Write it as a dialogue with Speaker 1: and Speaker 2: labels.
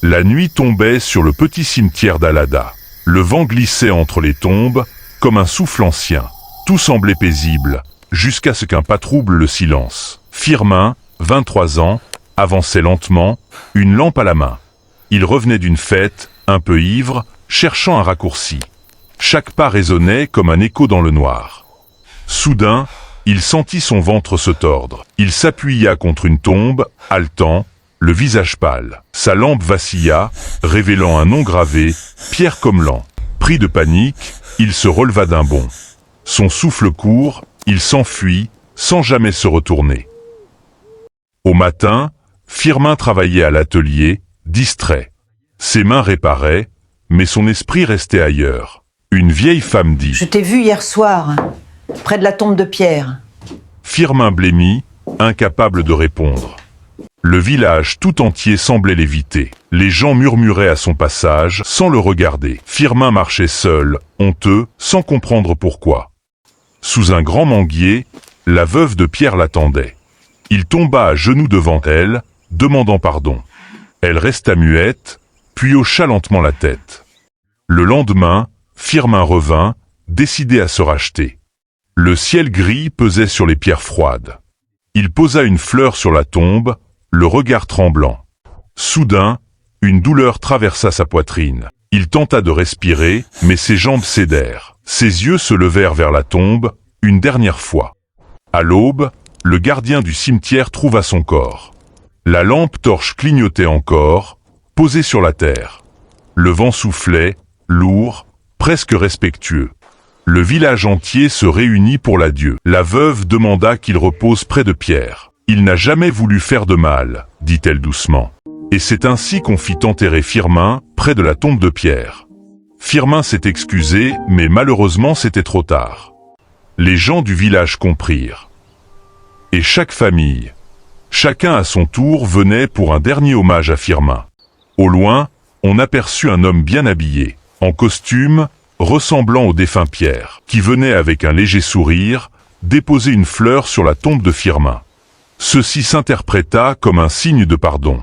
Speaker 1: La nuit tombait sur le petit cimetière d'Alada. Le vent glissait entre les tombes, comme un souffle ancien. Tout semblait paisible, jusqu'à ce qu'un pas trouble le silence. Firmin, 23 ans, avançait lentement, une lampe à la main. Il revenait d'une fête, un peu ivre, cherchant un raccourci. Chaque pas résonnait comme un écho dans le noir. Soudain, il sentit son ventre se tordre. Il s'appuya contre une tombe, haletant, le visage pâle. Sa lampe vacilla, révélant un nom gravé, Pierre Commelan. Pris de panique, il se releva d'un bond. Son souffle court, il s'enfuit, sans jamais se retourner. Au matin, Firmin travaillait à l'atelier, distrait. Ses mains réparaient, mais son esprit restait ailleurs. Une vieille femme dit «
Speaker 2: Je t'ai vu hier soir, près de la tombe de Pierre. »
Speaker 1: Firmin blêmit, incapable de répondre. Le village tout entier semblait l'éviter. Les gens murmuraient à son passage, sans le regarder. Firmin marchait seul, honteux, sans comprendre pourquoi. Sous un grand manguier, la veuve de Pierre l'attendait. Il tomba à genoux devant elle, demandant pardon. Elle resta muette, puis hocha lentement la tête. Le lendemain, Firmin revint, décidé à se racheter. Le ciel gris pesait sur les pierres froides. Il posa une fleur sur la tombe, le regard tremblant. Soudain, une douleur traversa sa poitrine. Il tenta de respirer, mais ses jambes cédèrent. Ses yeux se levèrent vers la tombe, une dernière fois. À l'aube, le gardien du cimetière trouva son corps. La lampe torche clignotait encore, posée sur la terre. Le vent soufflait, lourd, presque respectueux. Le village entier se réunit pour l'adieu. La veuve demanda qu'il repose près de Pierre. « Il n'a jamais voulu faire de mal, » dit-elle doucement. Et c'est ainsi qu'on fit enterrer Firmin près de la tombe de Pierre. Firmin s'est excusé, mais malheureusement c'était trop tard. Les gens du village comprirent. Et chaque famille, chacun à son tour venait pour un dernier hommage à Firmin. Au loin, on aperçut un homme bien habillé, en costume, ressemblant au défunt Pierre, qui venait avec un léger sourire, déposer une fleur sur la tombe de Firmin. Ceci s'interpréta comme un signe de pardon.